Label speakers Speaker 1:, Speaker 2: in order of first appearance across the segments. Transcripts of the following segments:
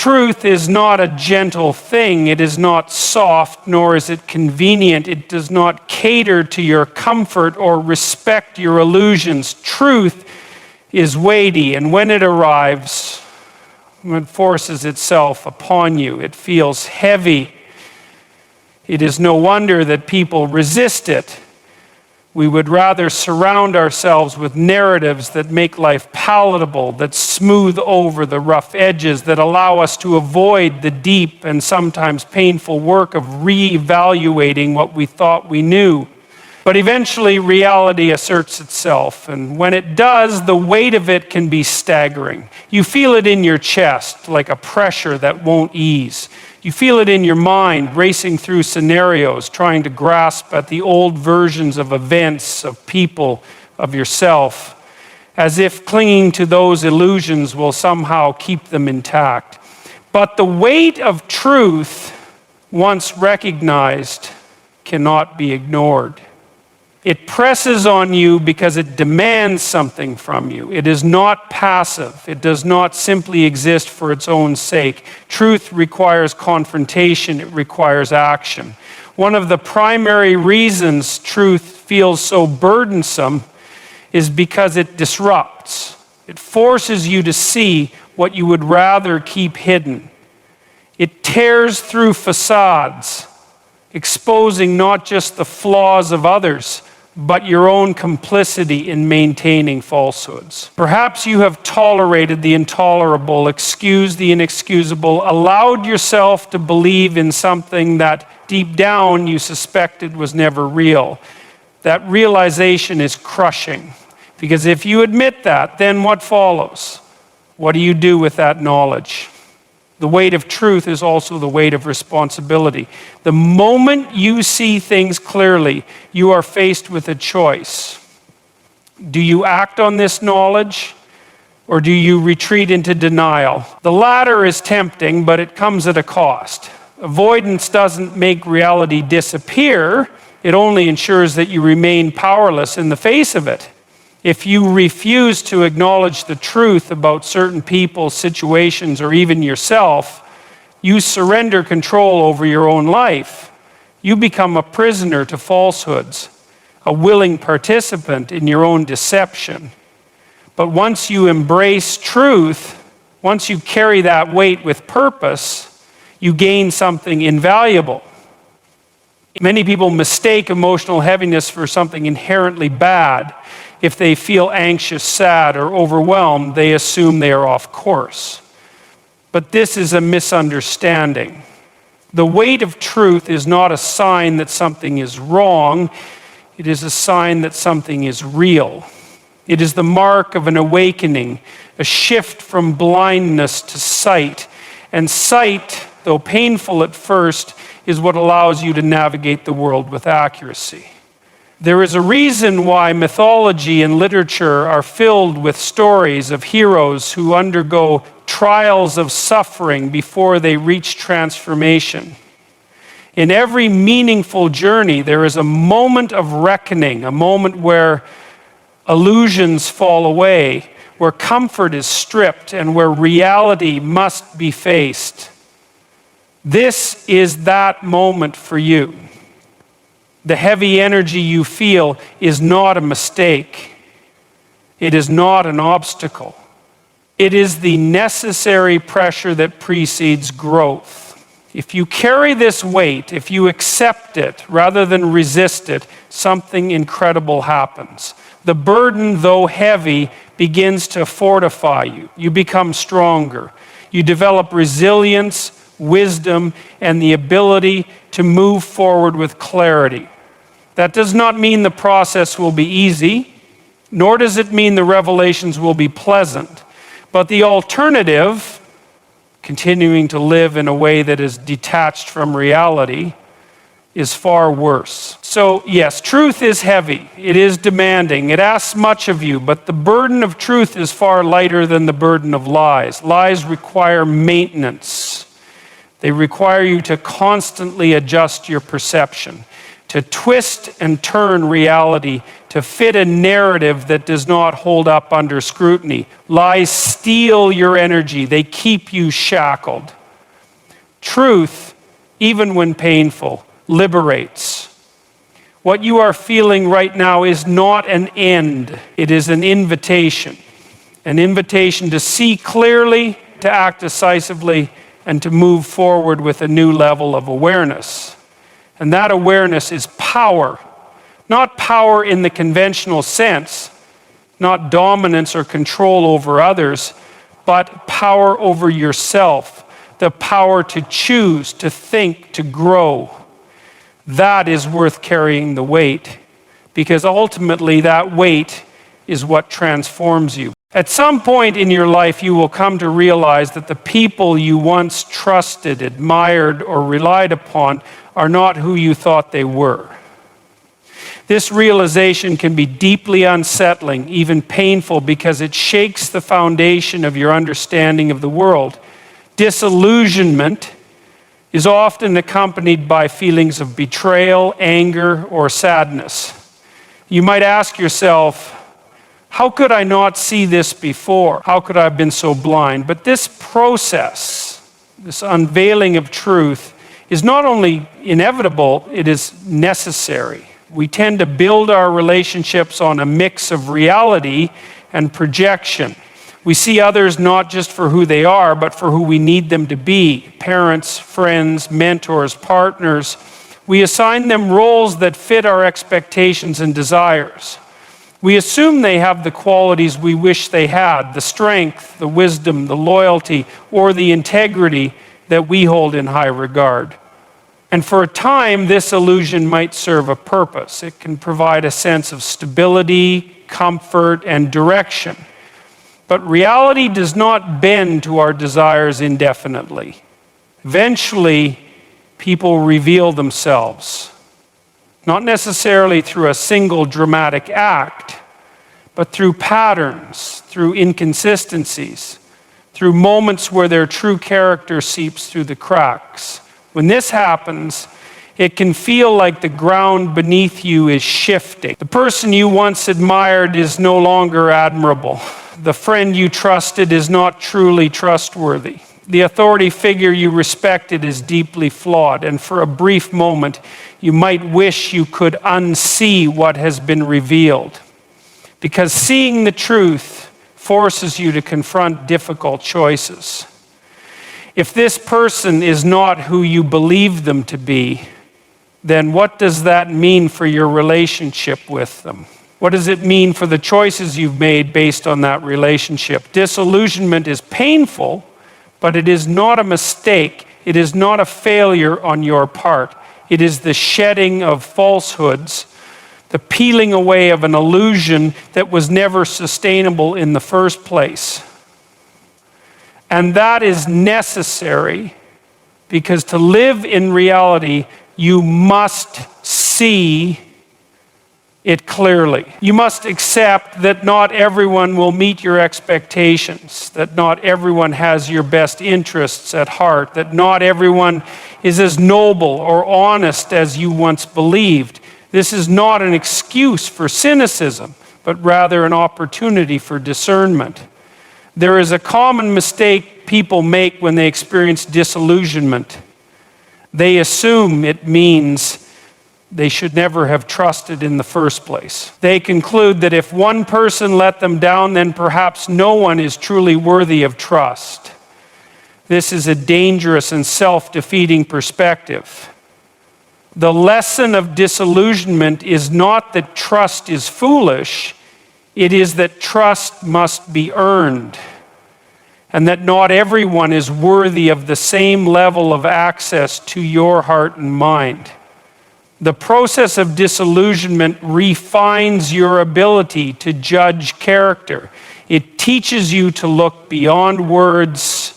Speaker 1: Truth is not a gentle thing. It is not soft, nor is it convenient. It does not cater to your comfort or respect your illusions. Truth is weighty, and when it arrives, when it forces itself upon you, it feels heavy. It is no wonder that people resist it. We would rather surround ourselves with narratives that make life palatable, that smooth over the rough edges, that allow us to avoid the deep and sometimes painful work of reevaluating what we thought we knew. But eventually reality asserts itself, and when it does, the weight of it can be staggering. You feel it in your chest like a pressure that won't ease. You feel it in your mind, racing through scenarios, trying to grasp at the old versions of events, of people, of yourself, as if clinging to those illusions will somehow keep them intact. But the weight of truth, once recognized, cannot be ignored. It presses on you because it demands something from you. It is not passive. It does not simply exist for its own sake. Truth requires confrontation. It requires action. One of the primary reasons truth feels so burdensome is because it disrupts. It forces you to see what you would rather keep hidden. It tears through facades, exposing not just the flaws of others, but your own complicity in maintaining falsehoods. Perhaps you have tolerated the intolerable, excused the inexcusable, allowed yourself to believe in something that deep down you suspected was never real. That realization is crushing, because if you admit that, then what follows? What do you do with that knowledge? The weight of truth is also the weight of responsibility. The moment you see things clearly, you are faced with a choice. Do you act on this knowledge, or do you retreat into denial? The latter is tempting, but it comes at a cost. Avoidance doesn't make reality disappear. It only ensures that you remain powerless in the face of it. If you refuse to acknowledge the truth about certain people, situations, or even yourself, you surrender control over your own life. You become a prisoner to falsehoods, a willing participant in your own deception. But once you embrace truth, once you carry that weight with purpose, you gain something invaluable. Many people mistake emotional heaviness for something inherently bad. If they feel anxious, sad, or overwhelmed, they assume they are off course. But this is a misunderstanding. The weight of truth is not a sign that something is wrong. It is a sign that something is real. It is the mark of an awakening, a shift from blindness to sight. And sight, though painful at first, is what allows you to navigate the world with accuracy. There is a reason why mythology and literature are filled with stories of heroes who undergo trials of suffering before they reach transformation. In every meaningful journey, there is a moment of reckoning, a moment where illusions fall away, where comfort is stripped, and where reality must be faced. This is that moment for you. The heavy energy you feel is not a mistake. It is not an obstacle. It is the necessary pressure that precedes growth. If you carry this weight, if you accept it rather than resist it, something incredible happens. The burden, though heavy, begins to fortify you. You become stronger. You develop resilience, wisdom, and the ability to move forward with clarity. That does not mean the process will be easy, nor does it mean the revelations will be pleasant. But the alternative, continuing to live in a way that is detached from reality, is far worse. So yes, truth is heavy. It is demanding. It asks much of you, but the burden of truth is far lighter than the burden of lies. Lies require maintenance. They require you to constantly adjust your perception, to twist and turn reality to fit a narrative that does not hold up under scrutiny. Lies steal your energy. They keep you shackled. Truth, even when painful, liberates. What you are feeling right now is not an end. It is an invitation. An invitation to see clearly, to act decisively, and to move forward with a new level of awareness. And that awareness is power. Not power in the conventional sense, not dominance or control over others, but power over yourself. The power to choose, to think, to grow. That is worth carrying the weight, because ultimately that weight is what transforms you. At some point in your life, you will come to realize that the people you once trusted, admired, or relied upon are not who you thought they were. This realization can be deeply unsettling, even painful, because it shakes the foundation of your understanding of the world. Disillusionment is often accompanied by feelings of betrayal, anger, or sadness. You might ask yourself, how could I not see this before? How could I have been so blind? But this process, this unveiling of truth, is not only inevitable, it is necessary. We tend to build our relationships on a mix of reality and projection. We see others not just for who they are, but for who we need them to be. Parents, friends, mentors, partners. We assign them roles that fit our expectations and desires. We assume they have the qualities we wish they had, the strength, the wisdom, the loyalty, or the integrity that we hold in high regard. And for a time, this illusion might serve a purpose. It can provide a sense of stability, comfort, and direction. But reality does not bend to our desires indefinitely. Eventually, people reveal themselves, not necessarily through a single dramatic act, but through patterns, through inconsistencies, through moments where their true character seeps through the cracks. When this happens, it can feel like the ground beneath you is shifting. The person you once admired is no longer admirable. The friend you trusted is not truly trustworthy. The authority figure you respected is deeply flawed, and for a brief moment, you might wish you could unsee what has been revealed. Because seeing the truth forces you to confront difficult choices. If this person is not who you believe them to be, then what does that mean for your relationship with them? What does it mean for the choices you've made based on that relationship? Disillusionment is painful, but it is not a mistake. It is not a failure on your part. It is the shedding of falsehoods, the peeling away of an illusion that was never sustainable in the first place. And that is necessary, because to live in reality, you must see it clearly. You must accept that not everyone will meet your expectations, that not everyone has your best interests at heart, that not everyone is as noble or honest as you once believed. This is not an excuse for cynicism, but rather an opportunity for discernment. There is a common mistake people make when they experience disillusionment. They assume it means they should never have trusted in the first place. They conclude that if one person let them down, then perhaps no one is truly worthy of trust. This is a dangerous and self-defeating perspective. The lesson of disillusionment is not that trust is foolish, it is that trust must be earned, and that not everyone is worthy of the same level of access to your heart and mind. The process of disillusionment refines your ability to judge character. It teaches you to look beyond words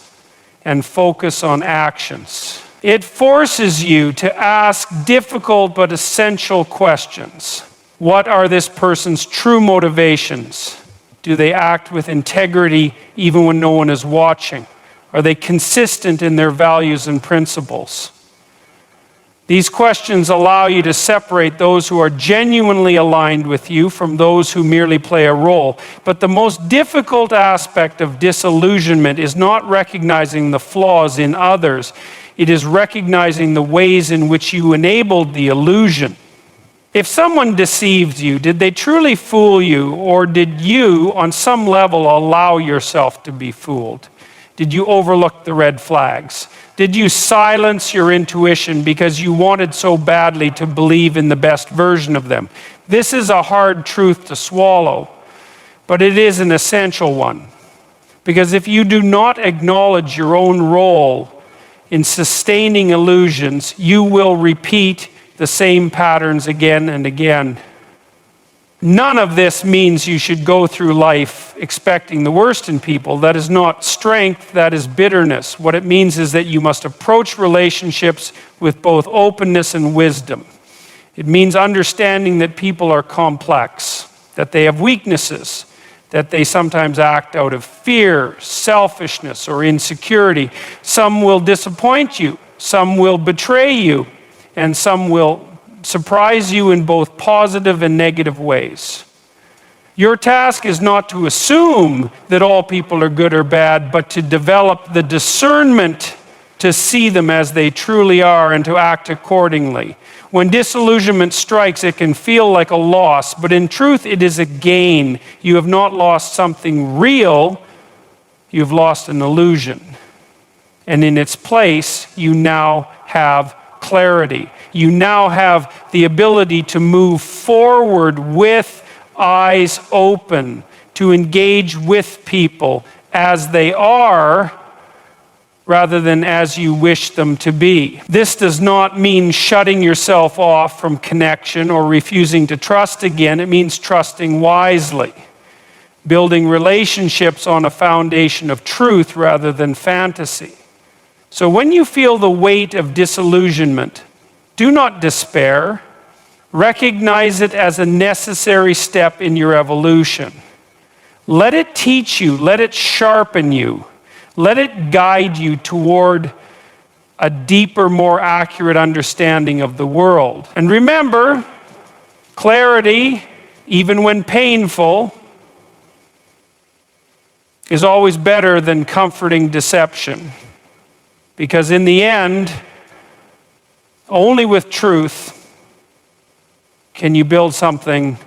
Speaker 1: and focus on actions. It forces you to ask difficult but essential questions. What are this person's true motivations? Do they act with integrity even when no one is watching? Are they consistent in their values and principles? These questions allow you to separate those who are genuinely aligned with you from those who merely play a role. But the most difficult aspect of disillusionment is not recognizing the flaws in others. It is recognizing the ways in which you enabled the illusion. If someone deceived you, did they truly fool you, or did you, on some level, allow yourself to be fooled? Did you overlook the red flags? Did you silence your intuition because you wanted so badly to believe in the best version of them? This is a hard truth to swallow, but it is an essential one. Because if you do not acknowledge your own role in sustaining illusions, you will repeat the same patterns again and again. None of this means you should go through life expecting the worst in people. That is not strength, that is bitterness. What it means is that you must approach relationships with both openness and wisdom. It means understanding that people are complex, that they have weaknesses, that they sometimes act out of fear, selfishness, or insecurity. Some will disappoint you, some will betray you, and some will surprise you in both positive and negative ways. Your task is not to assume that all people are good or bad, but to develop the discernment to see them as they truly are and to act accordingly. When disillusionment strikes, it can feel like a loss, but in truth, it is a gain. You have not lost something real, you've lost an illusion. And in its place, you now have clarity. You now have the ability to move forward with eyes open, to engage with people as they are, rather than as you wish them to be. This does not mean shutting yourself off from connection or refusing to trust again. It means trusting wisely, building relationships on a foundation of truth rather than fantasy. So when you feel the weight of disillusionment, do not despair. Recognize it as a necessary step in your evolution. Let it teach you, let it sharpen you, let it guide you toward a deeper, more accurate understanding of the world. And remember, clarity, even when painful, is always better than comforting deception. Because in the end, only with truth can you build something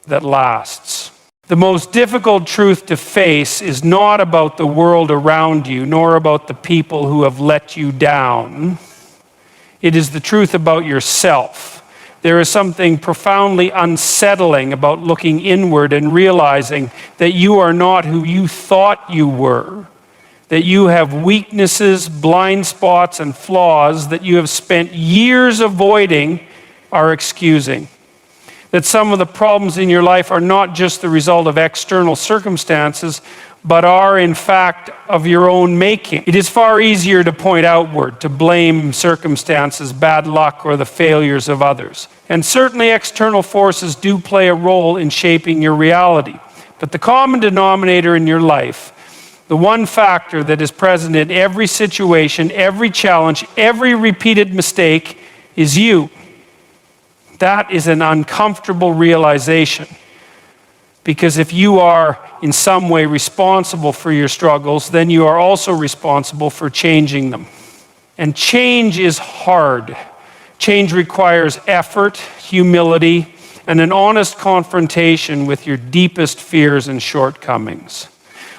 Speaker 1: that lasts. The most difficult truth to face is not about the world around you, nor about the people who have let you down. It is the truth about yourself. There is something profoundly unsettling about looking inward and realizing that you are not who you thought you were. That you have weaknesses, blind spots, and flaws that you have spent years avoiding or excusing. That some of the problems in your life are not just the result of external circumstances, but are in fact of your own making. It is far easier to point outward, to blame circumstances, bad luck, or the failures of others. And certainly external forces do play a role in shaping your reality. But the common denominator in your life, the one factor that is present in every situation, every challenge, every repeated mistake is you. That is an uncomfortable realization. Because if you are in some way responsible for your struggles, then you are also responsible for changing them. And change is hard. Change requires effort, humility, and an honest confrontation with your deepest fears and shortcomings.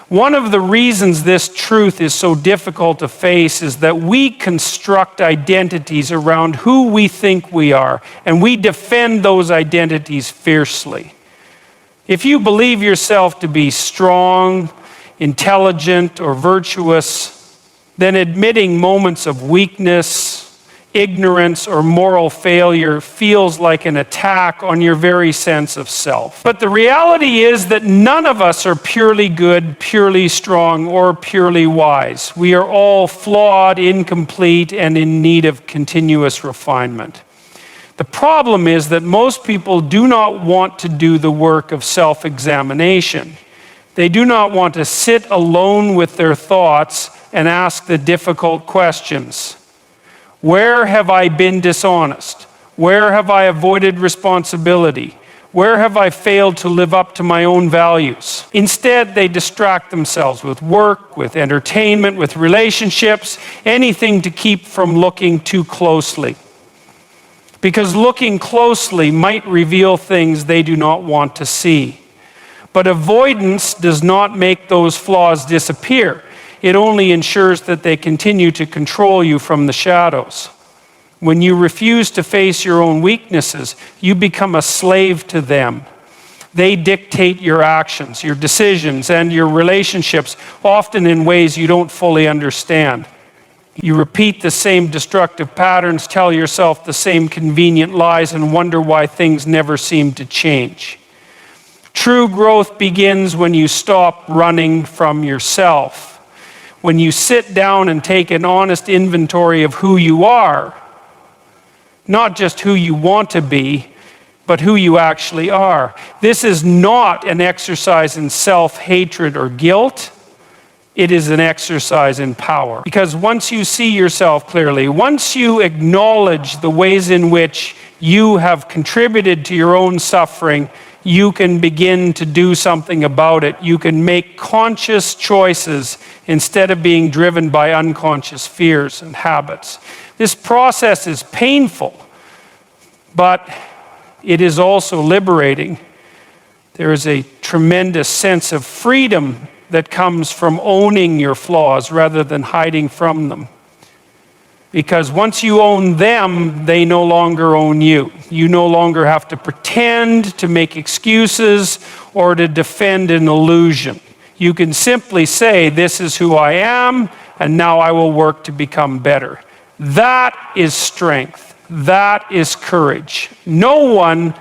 Speaker 1: One of the reasons this truth is so difficult to face is that we construct identities around who we think we are, and we defend those identities fiercely. If you believe yourself to be strong, intelligent, or virtuous, then admitting moments of weakness, ignorance, or moral failure feels like an attack on your very sense of self. But the reality is that none of us are purely good, purely strong, or purely wise. We are all flawed, incomplete, and in need of continuous refinement. The problem is that most people do not want to do the work of self-examination. They do not want to sit alone with their thoughts and ask the difficult questions. Where have I been dishonest? Where have I avoided responsibility? Where have I failed to live up to my own values? Instead, they distract themselves with work, with entertainment, with relationships, anything to keep from looking too closely. Because looking closely might reveal things they do not want to see. But avoidance does not make those flaws disappear. It only ensures that they continue to control you from the shadows. When you refuse to face your own weaknesses, you become a slave to them. They dictate your actions, your decisions, and your relationships, often in ways you don't fully understand. You repeat the same destructive patterns, tell yourself the same convenient lies, and wonder why things never seem to change. True growth begins when you stop running from yourself. When you sit down and take an honest inventory of who you are, not just who you want to be, but who you actually are. This is not an exercise in self-hatred or guilt. It is an exercise in power. Because once you see yourself clearly, once you acknowledge the ways in which you have contributed to your own suffering, you can begin to do something about it. You can make conscious choices instead of being driven by unconscious fears and habits. This process is painful, but it is also liberating. There is a tremendous sense of freedom that comes from owning your flaws rather than hiding from them. Because once you own them, they no longer own you. You no longer have to pretend, to make excuses, or to defend an illusion. You can simply say, this is who I am, and now I will work to become better. That is strength. That is courage. No one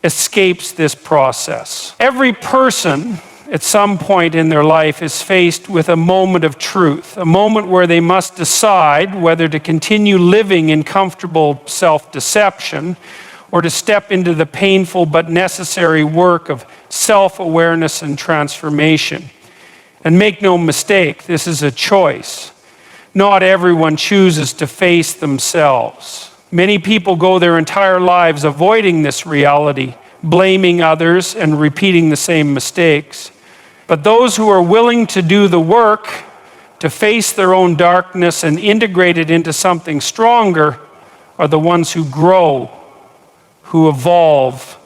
Speaker 1: escapes this process. Every person at some point in their life is faced with a moment of truth, a moment where they must decide whether to continue living in comfortable self-deception or to step into the painful but necessary work of self-awareness and transformation. And make no mistake, this is a choice. Not everyone chooses to face themselves. Many people go their entire lives avoiding this reality, blaming others and repeating the same mistakes. But those who are willing to do the work, to face their own darkness and integrate it into something stronger, are the ones who grow, who evolve,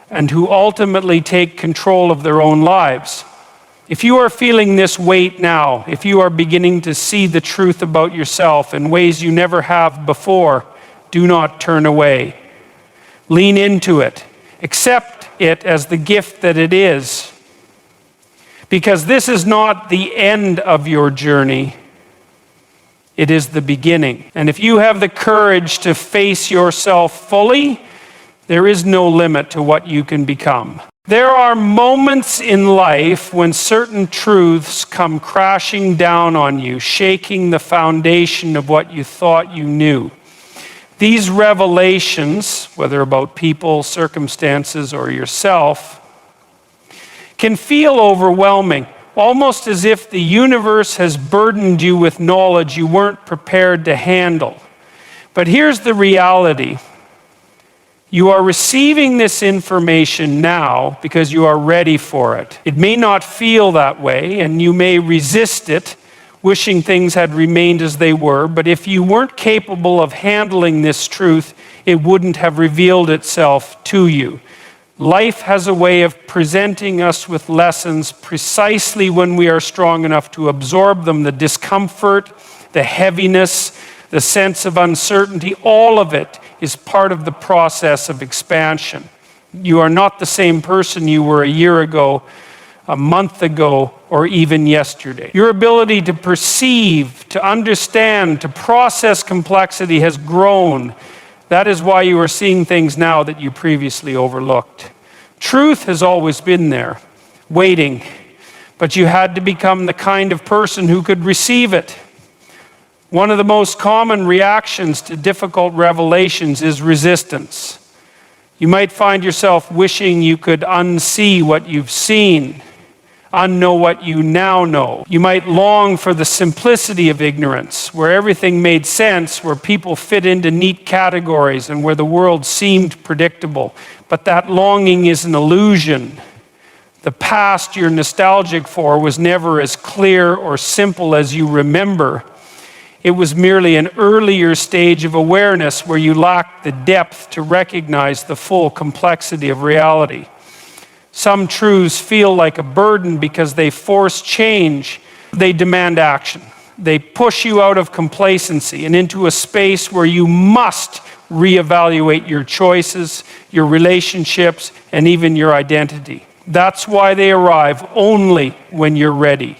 Speaker 1: and who ultimately take control of their own lives. If you are feeling this weight now, if you are beginning to see the truth about yourself in ways you never have before, do not turn away. Lean into it. Accept it as the gift that it is. Because this is not the end of your journey. It is the beginning. And if you have the courage to face yourself fully, there is no limit to what you can become. There are moments in life when certain truths come crashing down on you, shaking the foundation of what you thought you knew. These revelations, whether about people, circumstances, or yourself, can feel overwhelming, almost as if the universe has burdened you with knowledge you weren't prepared to handle. But here's the reality. You are receiving this information now because you are ready for it. It may not feel that way, and you may resist it, wishing things had remained as they were, but if you weren't capable of handling this truth, it wouldn't have revealed itself to you. Life has a way of presenting us with lessons precisely when we are strong enough to absorb them. The discomfort, the heaviness, the sense of uncertainty, all of it is part of the process of expansion. You are not the same person you were a year ago, a month ago, or even yesterday. Your ability to perceive, to understand, to process complexity has grown. That is why you are seeing things now that you previously overlooked. Truth has always been there, waiting, but you had to become the kind of person who could receive it. One of the most common reactions to difficult revelations is resistance. You might find yourself wishing you could unsee what you've seen, unknow what you now know. You might long for the simplicity of ignorance, where everything made sense, where people fit into neat categories, and where the world seemed predictable. But that longing is an illusion. The past you're nostalgic for was never as clear or simple as you remember. It was merely an earlier stage of awareness where you lacked the depth to recognize the full complexity of reality. Some truths feel like a burden because they force change. They demand action. They push you out of complacency and into a space where you must reevaluate your choices, your relationships, and even your identity. That's why they arrive only when you're ready.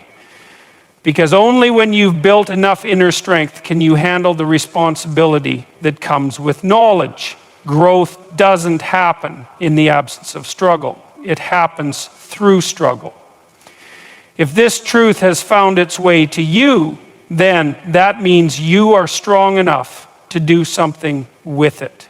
Speaker 1: Because only when you've built enough inner strength can you handle the responsibility that comes with knowledge. Growth doesn't happen in the absence of struggle. It happens through struggle. If this truth has found its way to you, then that means you are strong enough to do something with it.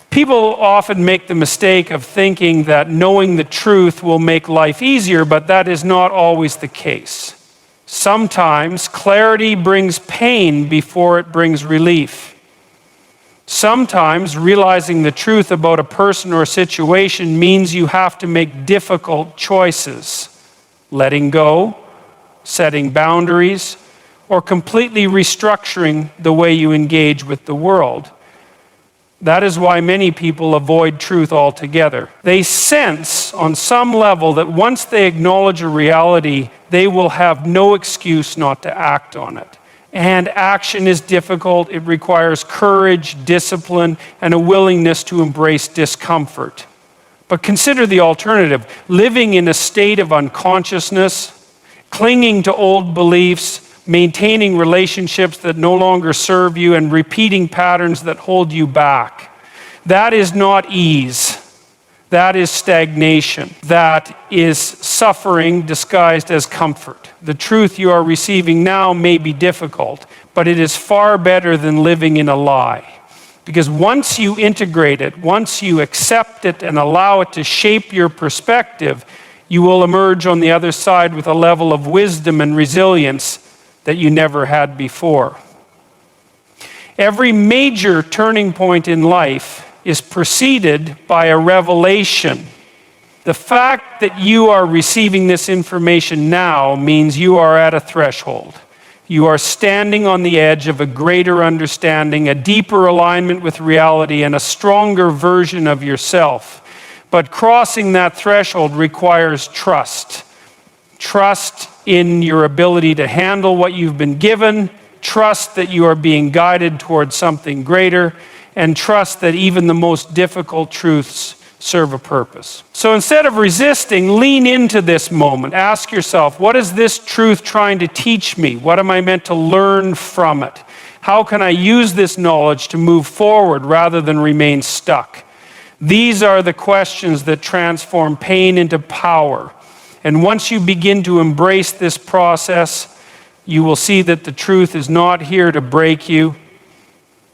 Speaker 1: People often make the mistake of thinking that knowing the truth will make life easier, but that is not always the case. Sometimes clarity brings pain before it brings relief. Sometimes realizing the truth about a person or situation means you have to make difficult choices. Letting go, setting boundaries, or completely restructuring the way you engage with the world. That is why many people avoid truth altogether. They sense on some level that once they acknowledge a reality, they will have no excuse not to act on it. And action is difficult. It requires courage, discipline, and a willingness to embrace discomfort. But consider the alternative: living in a state of unconsciousness, clinging to old beliefs, maintaining relationships that no longer serve you, and repeating patterns that hold you back. That is not ease. That is stagnation. That is suffering disguised as comfort. The truth you are receiving now may be difficult, but it is far better than living in a lie. Because once you integrate it, once you accept it and allow it to shape your perspective, you will emerge on the other side with a level of wisdom and resilience that you never had before. Every major turning point in life is preceded by a revelation. The fact that you are receiving this information now means you are at a threshold. You are standing on the edge of a greater understanding, a deeper alignment with reality, and a stronger version of yourself. But crossing that threshold requires trust. Trust in your ability to handle what you've been given, trust that you are being guided towards something greater, and trust that even the most difficult truths serve a purpose. So instead of resisting, lean into this moment. Ask yourself, what is this truth trying to teach me? What am I meant to learn from it? How can I use this knowledge to move forward rather than remain stuck? These are the questions that transform pain into power. And once you begin to embrace this process, you will see that the truth is not here to break you.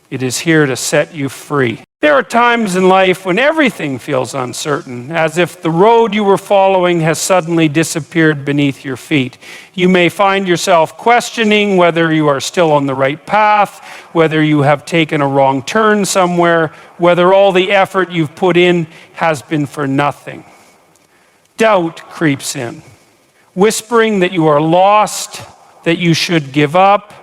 Speaker 1: It is here to set you free. There are times in life when everything feels uncertain, as if the road you were following has suddenly disappeared beneath your feet. You may find yourself questioning whether you are still on the right path, whether you have taken a wrong turn somewhere, whether all the effort you've put in has been for nothing. Doubt creeps in, whispering that you are lost, that you should give up,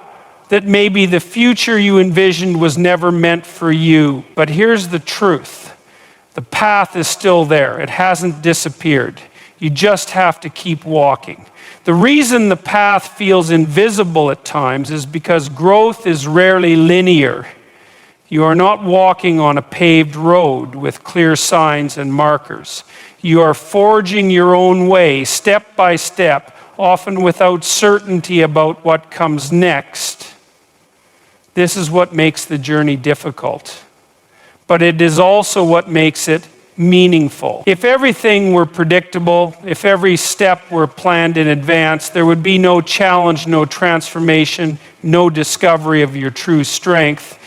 Speaker 1: that maybe the future you envisioned was never meant for you. But here's the truth. The path is still there. It hasn't disappeared. You just have to keep walking. The reason the path feels invisible at times is because growth is rarely linear. You are not walking on a paved road with clear signs and markers. You are forging your own way, step by step, often without certainty about what comes next. This is what makes the journey difficult, but it is also what makes it meaningful. If everything were predictable, if every step were planned in advance, there would be no challenge, no transformation, no discovery of your true strength.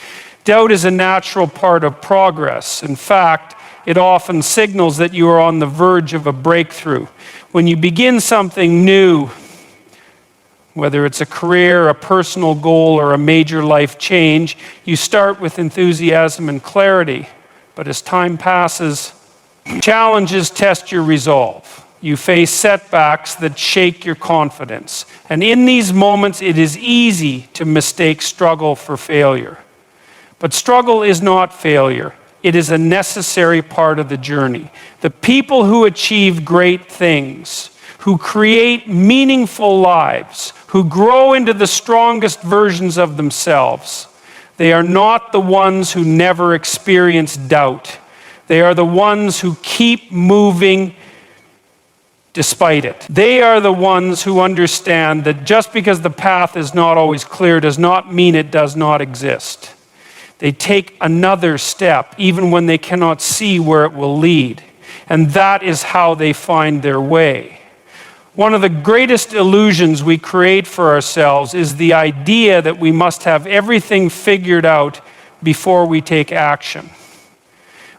Speaker 1: Doubt is a natural part of progress. In fact, it often signals that you are on the verge of a breakthrough. When you begin something new, whether it's a career, a personal goal, or a major life change, you start with enthusiasm and clarity. But as time passes, challenges test your resolve. You face setbacks that shake your confidence. And in these moments, it is easy to mistake struggle for failure. But struggle is not failure. It is a necessary part of the journey. The people who achieve great things, who create meaningful lives, who grow into the strongest versions of themselves, they are not the ones who never experience doubt. They are the ones who keep moving despite it. They are the ones who understand that just because the path is not always clear does not mean it does not exist. They take another step even when they cannot see where it will lead. And that is how they find their way. One of the greatest illusions we create for ourselves is the idea that we must have everything figured out before we take action.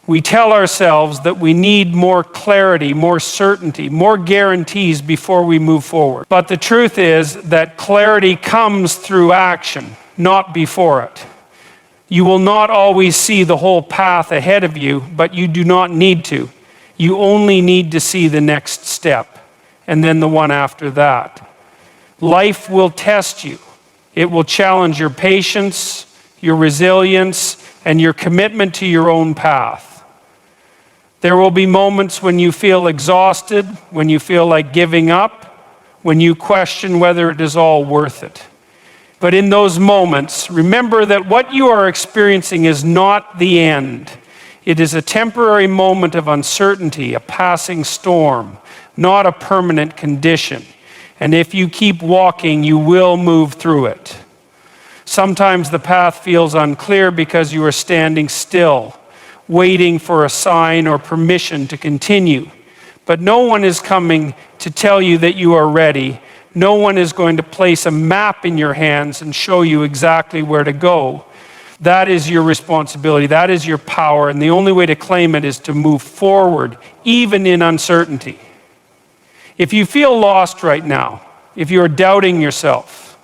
Speaker 1: We tell ourselves that we need more clarity, more certainty, more guarantees before we move forward. But the truth is that clarity comes through action, not before it. You will not always see the whole path ahead of you, but you do not need to. You only need to see the next step, and then the one after that. Life will test you. It will challenge your patience, your resilience, and your commitment to your own path. There will be moments when you feel exhausted, when you feel like giving up, when you question whether it is all worth it. But in those moments, remember that what you are experiencing is not the end. It is a temporary moment of uncertainty, a passing storm, not a permanent condition. And if you keep walking, you will move through it. Sometimes the path feels unclear because you are standing still, waiting for a sign or permission to continue. But no one is coming to tell you that you are ready. No one is going to place a map in your hands and show you exactly where to go. That is your responsibility. That is your power. And the only way to claim it is to move forward, even in uncertainty. If you feel lost right now, if you are doubting yourself,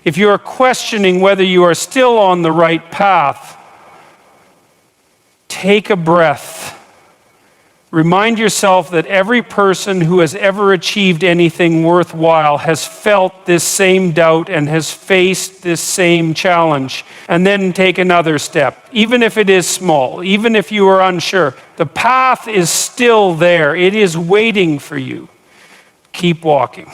Speaker 1: if you are questioning whether you are still on the right path, take a breath. Remind yourself that every person who has ever achieved anything worthwhile has felt this same doubt and has faced this same challenge. And then take another step, even if it is small, even if you are unsure. The path is still there. It is waiting for you. Keep walking.